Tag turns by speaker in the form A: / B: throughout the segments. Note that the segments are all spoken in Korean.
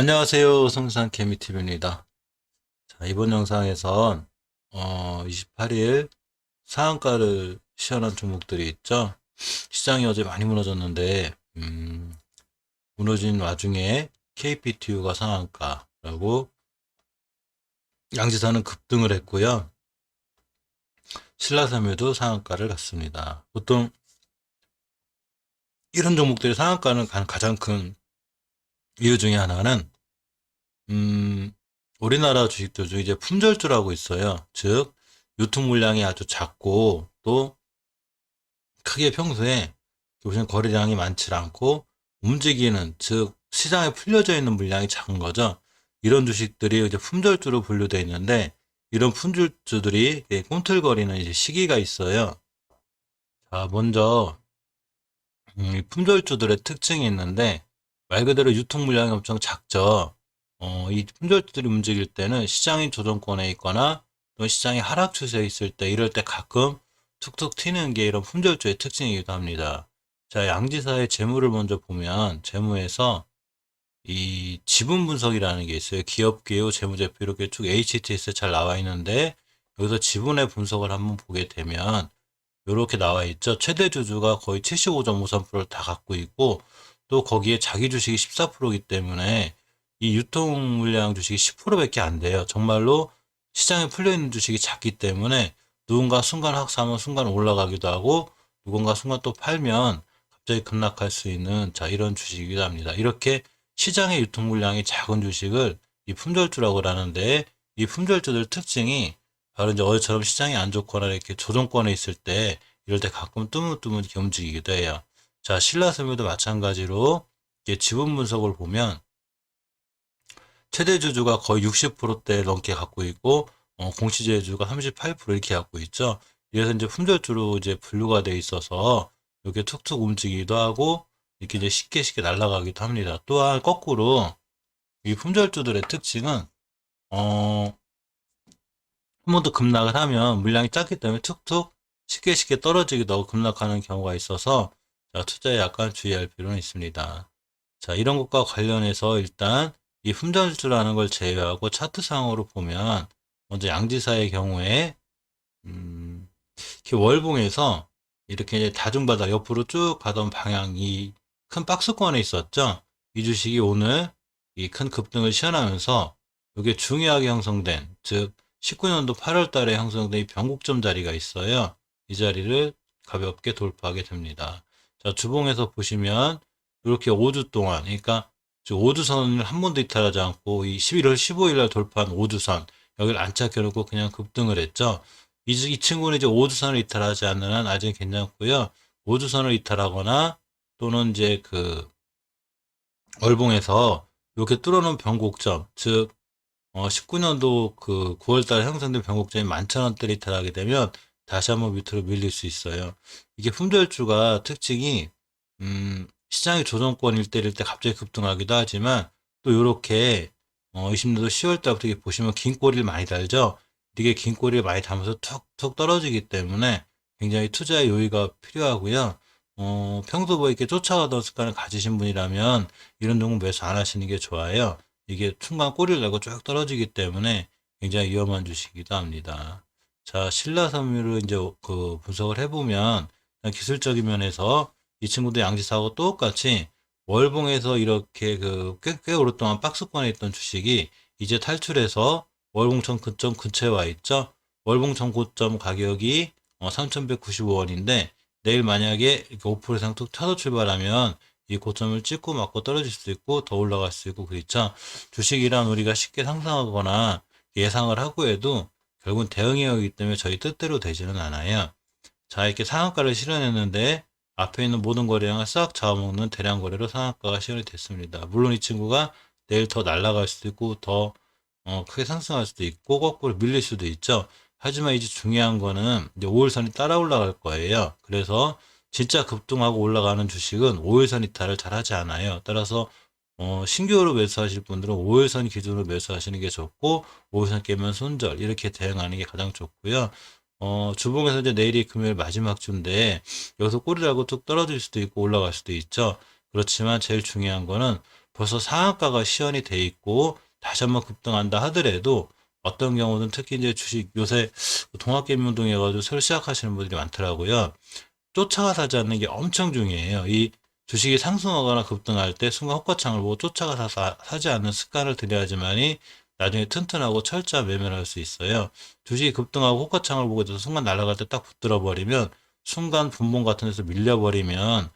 A: 안녕하세요. 성산 개미TV입니다. 자, 이번 영상에선 28일 상한가를 시현한 종목들이 있죠. 시장이 어제 많이 무너졌는데 무너진 와중에 KPTU가 상한가라고 양지사는 급등을 했고요. 신라섬유도 상한가를 갔습니다. 보통 이런 종목들이 상한가는 가장 큰 이유 중에 하나는 우리나라 주식들 중에 이제 품절주라고 있어요. 즉, 유통 물량이 아주 작고, 또 크게 평소에 보시면 거래량이 많지 않고, 움직이는, 즉, 시장에 풀려져 있는 물량이 작은 거죠. 이런 주식들이 이제 품절주로 분류되어 있는데, 이런 품절주들이 꿈틀거리는 이제 시기가 있어요. 자, 먼저, 이 품절주들의 특징이 있는데, 말 그대로 유통 물량이 엄청 작죠. 이 품절주들이 움직일 때는 시장이 조정권에 있거나 또 시장이 하락 추세에 있을 때 이럴 때 가끔 툭툭 튀는 게 이런 품절주의 특징이기도 합니다. 자, 양지사의 재무를 먼저 보면 재무에서 이 지분 분석이라는 게 있어요. 기업 개요, 재무제표 이렇게 쭉 HTS에 잘 나와 있는데 여기서 지분의 분석을 한번 보게 되면 이렇게 나와 있죠. 최대 주주가 거의 75.53%를 다 갖고 있고 또 거기에 자기 주식이 14%이기 때문에 이 유통 물량 주식이 10%밖에 안 돼요. 정말로 시장에 풀려 있는 주식이 작기 때문에 누군가 순간 확 사면 순간 올라가기도 하고 누군가 순간 또 팔면 갑자기 급락할 수 있는 자 이런 주식이기도 합니다. 이렇게 시장의 유통 물량이 작은 주식을 이 품절주라고 하는데 이 품절주들 특징이 바로 이제 어제처럼 시장이 안 좋거나 이렇게 조정권에 있을 때 이럴 때 가끔 뜨문뜨문 이렇게 움직이기도 해요. 자, 신라섬유도 마찬가지로 이게 지분 분석을 보면 최대 주주가 거의 60%대 넘게 갖고 있고 공시지주가 38% 이렇게 갖고 있죠. 이래서 이제 품절주로 이제 분류가 돼 있어서 이렇게 툭툭 움직이기도 하고 이렇게 이제 쉽게 날아가기도 합니다. 또한 거꾸로 이 품절주들의 특징은 어, 한 번 더 급락을 하면 물량이 작기 때문에 툭툭 쉽게 떨어지기도 하고 급락하는 경우가 있어서 자, 투자에 약간 주의할 필요는 있습니다. 자, 이런 것과 관련해서 일단 이 품절주라는 걸 제외하고 차트상으로 보면 먼저 양지사의 경우에 이렇게 월봉에서 이렇게 이제 다중바닥 옆으로 쭉 가던 방향이 큰 박스권에 있었죠. 이 주식이 오늘 이 큰 급등을 시현하면서 이게 중요하게 형성된, 즉 19년도 8월 달에 형성된 이 변곡점 자리가 있어요. 이 자리를 가볍게 돌파하게 됩니다. 자, 주봉에서 보시면 이렇게 5주 동안, 그러니까 5주선을 한 번도 이탈하지 않고 이 11월 15일 날 돌파한 5주선, 여기를 안착해 놓고 그냥 급등을 했죠. 이 친구는 이제 5주선을 이탈하지 않는 한 아직 괜찮고요. 5주선을 이탈하거나 또는 이제 그 월봉에서 이렇게 뚫어놓은 변곡점, 즉 19년도 그 9월달 형성된 변곡점이 11,000원대를 이탈하게 되면 다시 한번 밑으로 밀릴 수 있어요. 이게 품절주가 특징이 시장이 조정권일 때일 때 갑자기 급등하기도 하지만 또 이렇게 20년도 10월달부터 이렇게 보시면 긴 꼬리를 많이 달죠. 이게 긴 꼬리를 많이 달면서 툭툭 떨어지기 때문에 굉장히 투자의 요의가 필요하고요. 평소 뭐 이렇게 쫓아가던 습관을 가지신 분이라면 이런 종목 매수 안 하시는 게 좋아요. 이게 순간 꼬리를 내고 쭉 떨어지기 때문에 굉장히 위험한 주식이기도 합니다. 자, 신라섬유를 이제 그 분석을 해보면 기술적인 면에서 이 친구도 양지사하고 똑같이 월봉에서 이렇게 꽤 오랫동안 박스권에 있던 주식이 이제 탈출해서 월봉천 근점 근처에 와 있죠. 월봉천 고점 가격이 3,195원인데 내일 만약에 이렇게 5% 이상 툭 쳐서 출발하면 이 고점을 찍고 맞고 떨어질 수도 있고 더 올라갈 수 있고 그렇죠. 주식이란 우리가 쉽게 상상하거나 예상을 하고 해도 결국은 대응해야 하기 때문에 저희 뜻대로 되지는 않아요. 자, 이렇게 상한가를 실현했는데 앞에 있는 모든 거래량을 싹 잡아먹는 대량 거래로 상한가가 실현이 됐습니다. 물론 이 친구가 내일 더 날아갈 수도 있고 더 크게 상승할 수도 있고 거꾸로 밀릴 수도 있죠. 하지만 이제 중요한 거는 이제 5일선이 따라 올라갈 거예요. 그래서 진짜 급등하고 올라가는 주식은 5일선 이탈을 잘 하지 않아요. 따라서 신규로 매수하실 분들은 5일선 기준으로 매수하시는 게 좋고 5일선 깨면 손절 이렇게 대응하는 게 가장 좋고요. 주봉에서 이제 내일이 금요일 마지막 주인데 여기서 꼬리라고 쭉 떨어질 수도 있고 올라갈 수도 있죠. 그렇지만 제일 중요한 거는 벌써 상한가가 시연이 돼 있고 다시 한번 급등한다 하더라도 어떤 경우는 특히 이제 주식 요새 동학개미운동 해가지고 새로 시작하시는 분들이 많더라고요. 쫓아가 사지 않는 게 엄청 중요해요. 이 주식이 상승하거나 급등할 때 순간 호가창을 보고 쫓아가 사지 않는 습관을 들여야지만이 나중에 튼튼하고 철저한 매매를 할 수 있어요. 주식이 급등하고 호가창을 보고 있어서 순간 날아갈 때 딱 붙들어 버리면 순간 분봉 같은 데서 밀려버리면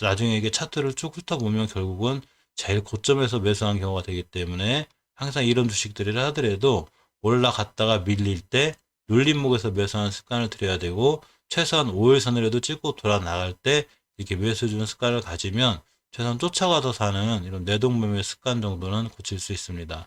A: 나중에 이게 차트를 쭉 훑어보면 결국은 제일 고점에서 매수한 경우가 되기 때문에 항상 이런 주식들이라 하더라도 올라갔다가 밀릴 때 눌림목에서 매수하는 습관을 들여야 되고 최소한 5일선이라도 찍고 돌아 나갈 때 이렇게 매수해주는 습관을 가지면 최소한 쫓아가서 사는 이런 뇌동매매 습관 정도는 고칠 수 있습니다.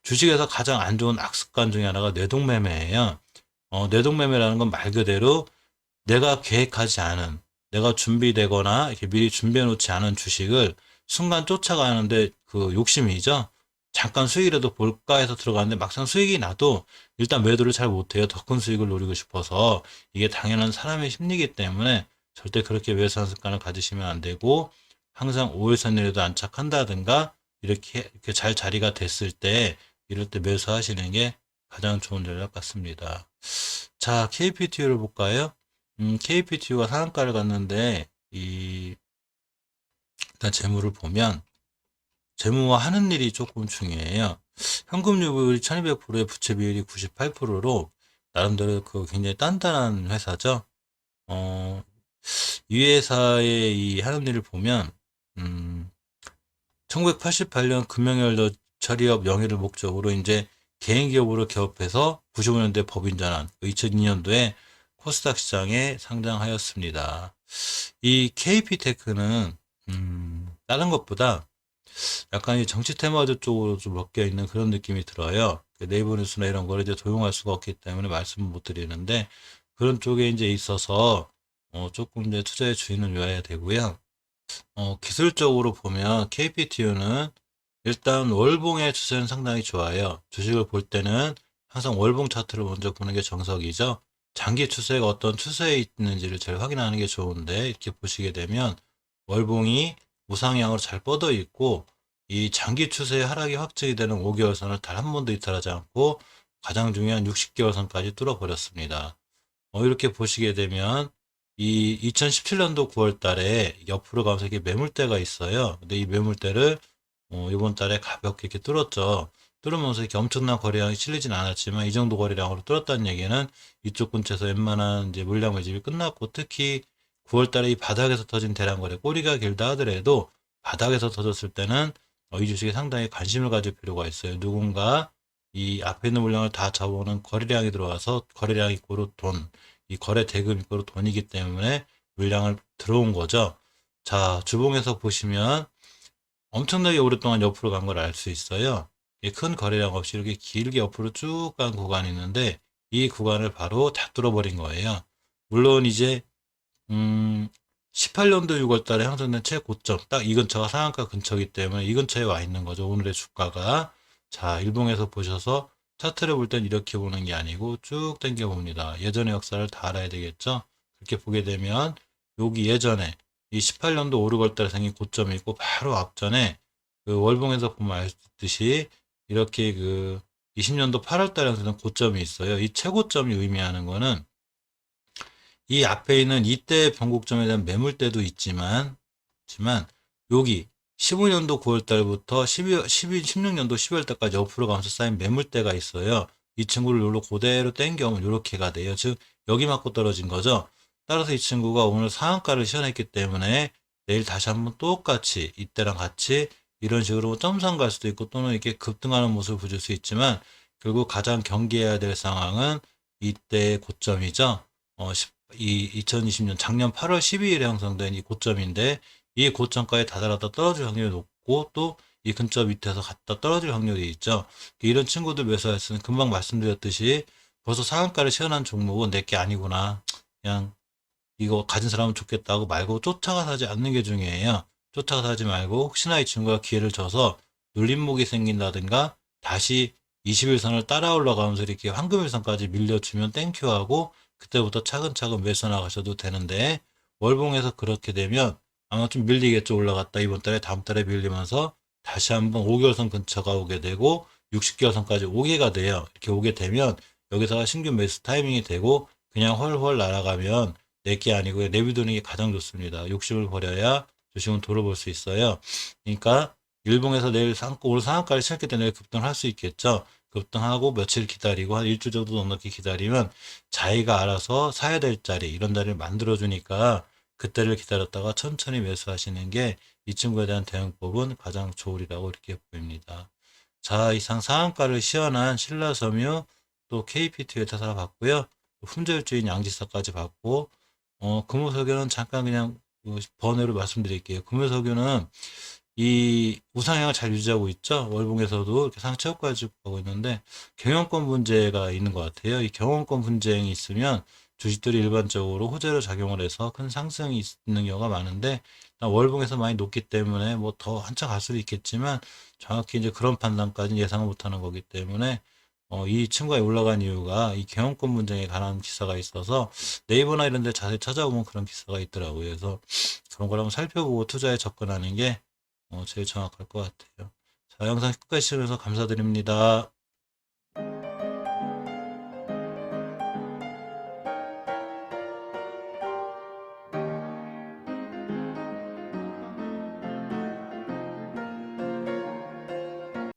A: 주식에서 가장 안 좋은 악습관 중에 하나가 뇌동매매예요. 뇌동매매라는 건 말 그대로 내가 계획하지 않은, 내가 준비되거나 이렇게 미리 준비해 놓지 않은 주식을 순간 쫓아가는데 그 욕심이죠. 잠깐 수익이라도 볼까 해서 들어가는데 막상 수익이 나도 일단 매도를 잘 못해요. 더 큰 수익을 노리고 싶어서. 이게 당연한 사람의 심리이기 때문에 절대 그렇게 매수하는 습관을 가지시면 안 되고 항상 5일선이라도 안착한다든가 이렇게 잘 자리가 됐을 때 이럴 때 매수하시는 게 가장 좋은 전략 같습니다. 자, KPTU를 볼까요? KPTU가 상한가를 갔는데 일단 재무를 보면 재무와 하는 일이 조금 중요해요. 현금유보율이 1200%에 부채 비율이 98%로 나름대로 그 굉장히 단단한 회사죠. 이 회사의 이 하는 일을 보면 1988년 금융연료 처리업 영위를 목적으로 이제 개인 기업으로 개업해서 95년도에 법인 전환, 2002년도에 코스닥 시장에 상장하였습니다. 이 KP테크는 다른 것보다 약간 이 정치 테마주 쪽으로 좀 먹혀 있는 그런 느낌이 들어요. 네이버 뉴스나 이런 거를 이제 도용할 수가 없기 때문에 말씀을 못 드리는데 그런 쪽에 이제 있어서 조금 이제 투자의 주의는 요해야 되고요. 기술적으로 보면 KPTU는 일단 월봉의 추세는 상당히 좋아요. 주식을 볼 때는 항상 월봉 차트를 먼저 보는 게 정석이죠. 장기 추세가 어떤 추세에 있는지를 잘 확인하는 게 좋은데 이렇게 보시게 되면 월봉이 우상향으로 잘 뻗어 있고 이 장기 추세의 하락이 확정이 되는 5개월선을 단 한 번도 이탈하지 않고 가장 중요한 60개월선까지 뚫어버렸습니다. 이렇게 보시게 되면 이 2017년도 9월 달에 옆으로 가면서 이렇게 매물대가 있어요. 근데 이 매물대를 이번 달에 가볍게 이렇게 뚫었죠. 뚫으면서 이렇게 엄청난 거래량이 실리진 않았지만 이 정도 거래량으로 뚫었다는 얘기는 이쪽 근처에서 웬만한 이제 물량 매집이 끝났고 특히 9월 달에 이 바닥에서 터진 대량 거래 꼬리가 길다 하더라도 바닥에서 터졌을 때는 이 주식에 상당히 관심을 가질 필요가 있어요. 누군가 이 앞에 있는 물량을 다 잡아오는 거래량이 들어와서 거래량 이꼬로 돈, 이 거래 대금 이꼬로 돈이기 때문에 물량을 들어온 거죠. 자, 주봉에서 보시면 엄청나게 오랫동안 옆으로 간 걸 알 수 있어요. 큰 거래량 없이 이렇게 길게 옆으로 쭉 간 구간이 있는데 이 구간을 바로 다 뚫어버린 거예요. 물론 이제 18년도 6월 달에 형성된 최고점 딱 이 근처가 상한가 근처이기 때문에 이 근처에 와 있는 거죠. 오늘의 주가가. 자, 일봉에서 보셔서 차트를 볼 땐 이렇게 보는 게 아니고 쭉 당겨 봅니다. 예전의 역사를 다 알아야 되겠죠. 그렇게 보게 되면 여기 예전에 이 18년도 5, 6월 달에 생긴 고점이 있고 바로 앞전에 그 월봉에서 보면 알 수 있듯이 이렇게 그 20년도 8월 달에 생긴 고점이 있어요. 이 최고점이 의미하는 거는 이 앞에 있는 이때 변곡점에 대한 매물대도 있지만 여기 15년도 9월 달부터 16년도 12월 달까지 옆으로 가면서 쌓인 매물대가 있어요. 이 친구를 요로 그대로 땡겨오면 요렇게가 돼요. 즉 여기 맞고 떨어진 거죠. 따라서 이 친구가 오늘 상한가를 시현했기 때문에 내일 다시 한번 똑같이 이때랑 같이 이런 식으로 점상 갈 수도 있고 또는 이렇게 급등하는 모습을 보실 수 있지만 결국 가장 경계해야 될 상황은 이때의 고점이죠. 이 2020년 작년 8월 12일에 형성된 이 고점인데 이 고점까지 다다랐다 떨어질 확률이 높고 또 이 근처 밑에서 갔다 떨어질 확률이 있죠. 이런 친구들 매수할 때는 금방 말씀드렸듯이 벌써 상한가를 시현한 종목은 내게 아니구나. 그냥 이거 가진 사람은 좋겠다고 말고 쫓아가 사지 않는 게 중요해요. 쫓아가 사지 말고 혹시나 이 친구가 기회를 줘서 눌림목이 생긴다든가 다시 21선을 따라 올라가면서 이렇게 황금일선까지 밀려주면 땡큐하고 그때부터 차근차근 매수 나가셔도 되는데 월봉에서 그렇게 되면 아마 좀 밀리겠죠. 올라갔다 이번 달에 다음 달에 밀리면서 다시 한번 5개월선 근처가 오게 되고 60개월선까지 오게가 돼요. 이렇게 오게 되면 여기서 신규 매수 타이밍이 되고 그냥 헐헐 날아가면 내게 아니고 내비두는 게 가장 좋습니다. 욕심을 버려야 주식은 돌아볼 수 있어요. 그러니까 일봉에서 내일 오늘 상한가를 시작할 때 내일 급등을 할 수 있겠죠. 급등하고 며칠 기다리고 한 일주 정도 넉넉히 기다리면 자기가 알아서 사야 될 자리 이런 자리를 만들어 주니까 그때를 기다렸다가 천천히 매수하시는 게 이 친구에 대한 대응법은 가장 좋으리라고 이렇게 보입니다. 자, 이상 상한가를 시연한 신라섬유 또 KPT 회사사 봤고요. 품절주인 양지사까지 봤고 금호석유는 잠깐 그냥 번외로 말씀드릴게요. 금호석유는 이 우상향을 잘 유지하고 있죠. 월봉에서도 이렇게 상체 효과를 가고 있는데 경영권 문제가 있는 것 같아요. 이 경영권 분쟁이 있으면 주식들이 일반적으로 호재로 작용을 해서 큰 상승이 있는 경우가 많은데 월봉에서 많이 높기 때문에 뭐 더 한참 갈 수도 있겠지만 정확히 이제 그런 판단까지는 예상을 못하는 거기 때문에 이 친구가 올라간 이유가 이 경영권 분쟁에 관한 기사가 있어서 네이버나 이런 데 자세히 찾아보면 그런 기사가 있더라고요. 그래서 그런 걸 한번 살펴보고 투자에 접근하는 게 제일 정확할 것 같아요. 자, 영상 끝까지 시청해주셔서 감사드립니다.